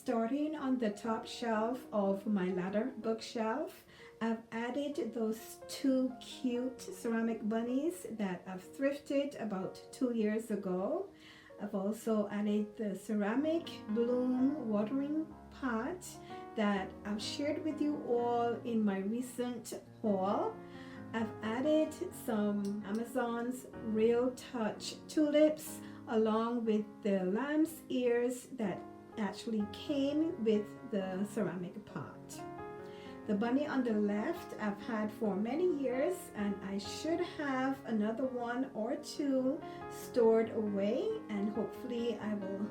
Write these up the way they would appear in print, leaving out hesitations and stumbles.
Starting on the top shelf of my ladder bookshelf, I've added those two cute ceramic bunnies that I've thrifted about 2 years ago. I've also added the ceramic bloom watering pot that I've shared with you all in my recent haul. I've added some Amazon's Real Touch tulips along with the lamb's ears that actually came with the ceramic pot. The bunny on the left I've had for many years, and I should have another one or two stored away, and hopefully I will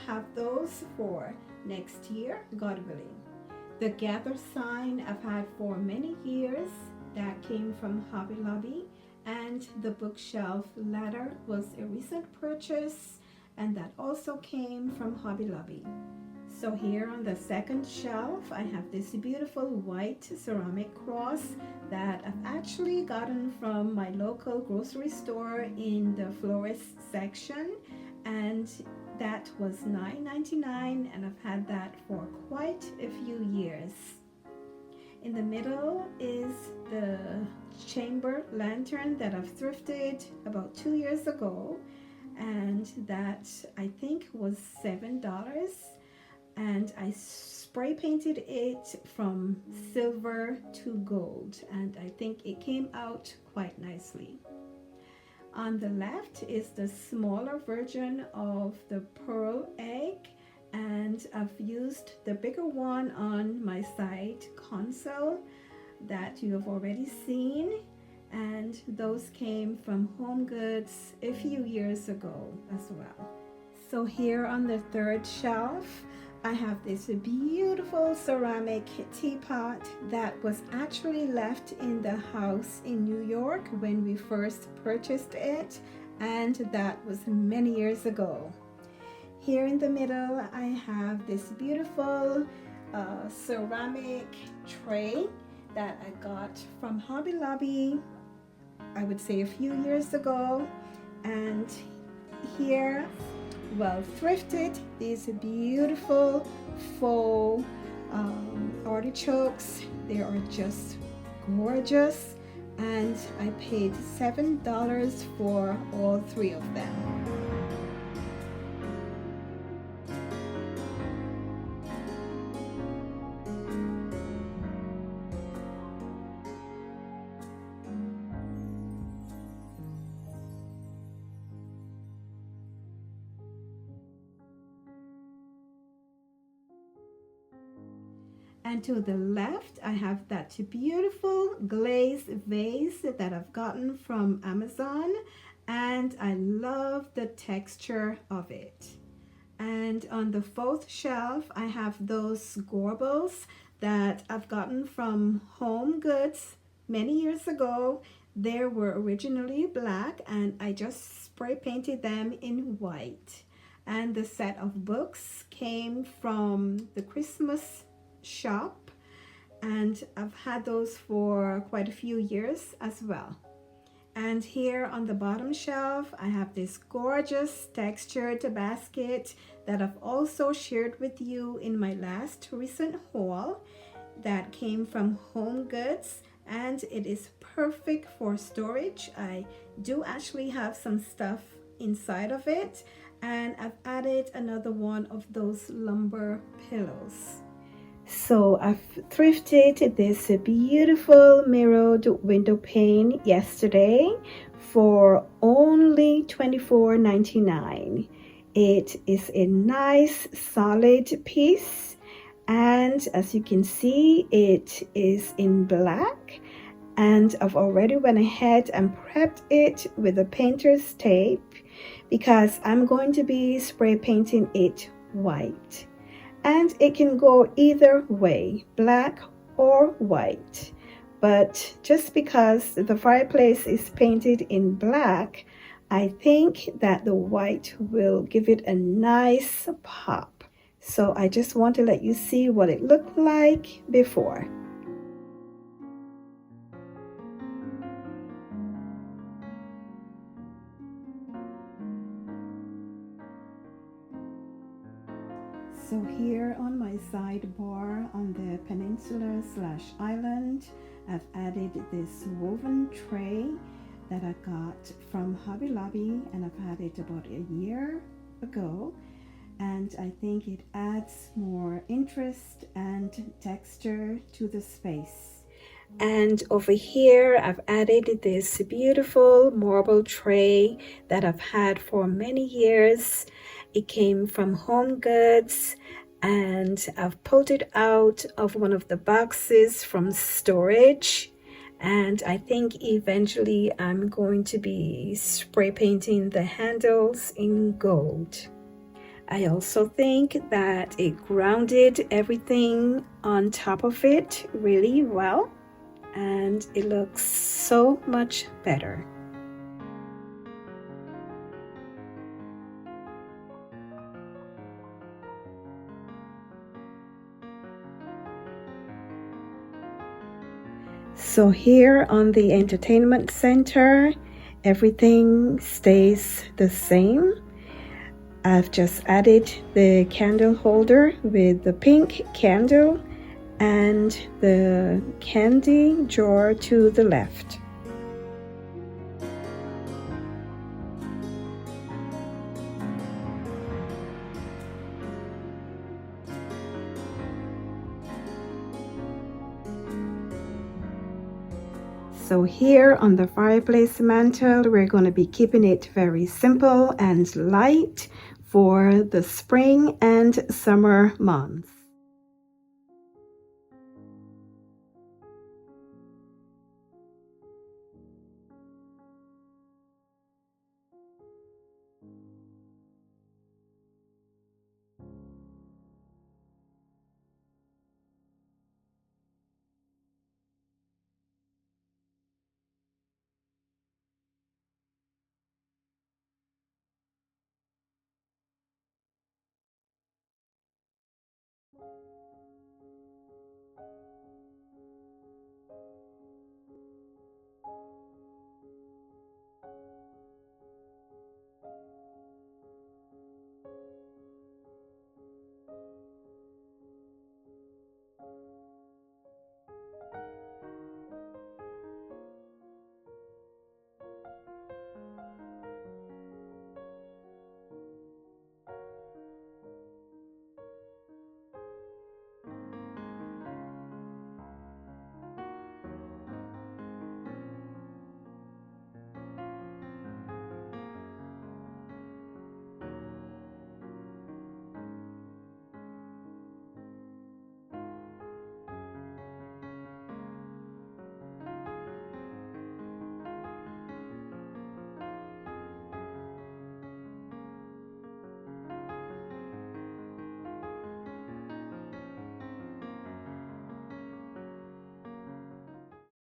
have those for next year, God willing. The gather sign I've had for many years that came from Hobby Lobby, and the bookshelf ladder was a recent purchase, and that also came from Hobby Lobby. So here on the second shelf, I have this beautiful white ceramic cross that I've actually gotten from my local grocery store in the florist section, and that was $9.99, and I've had that for quite a few years. In the middle is the chamber lantern that I've thrifted about 2 years ago, and that I think was $7, and I spray painted it from silver to gold, and I think it came out quite nicely. On the left is the smaller version of the pearl egg, and I've used the bigger one on my side console that you have already seen, and those came from Home Goods a few years ago as well. So here on the third shelf, I have this beautiful ceramic teapot that was actually left in the house in New York when we first purchased it, and that was many years ago. Here in the middle, I have this beautiful ceramic tray that I got from Hobby Lobby, I would say a few years ago. And here, well, thrifted these beautiful faux artichokes. They are just gorgeous, and I paid $7 for all three of them. And to the left, I have that beautiful glazed vase that I've gotten from Amazon, and I love the texture of it. And on the fourth shelf, I have those gorbals that I've gotten from Home Goods many years ago. They were originally black, and I just spray painted them in white. And the set of books came from the Christmas shop, and I've had those for quite a few years as well. And here on the bottom shelf, I have this gorgeous textured basket that I've also shared with you in my last recent haul that came from Home Goods, and it is perfect for storage. I do actually have some stuff inside of it, and I've added another one of those lumber pillows. So I've thrifted this beautiful mirrored window pane yesterday for only $24.99. It is a nice solid piece, and as you can see, it is in black, and I've already went ahead and prepped it with a painter's tape because I'm going to be spray painting it white. And it can go either way, black or white. But just because the fireplace is painted in black, I think that the white will give it a nice pop. So I just want to let you see what it looked like before. So here on my sidebar on the peninsula slash island, I've added this woven tray that I got from Hobby Lobby, and I've had it about a year ago, and I think it adds more interest and texture to the space. And over here, I've added this beautiful marble tray that I've had for many years. It came from Home Goods, and I've pulled it out of one of the boxes from storage. And I think eventually I'm going to be spray painting the handles in gold. I also think that it grounded everything on top of it really well, and it looks so much better. So here on the entertainment center, everything stays the same. I've just added the candle holder with the pink candle and the candy jar to the left. So here on the fireplace mantle, we're going to be keeping it very simple and light for the spring and summer months.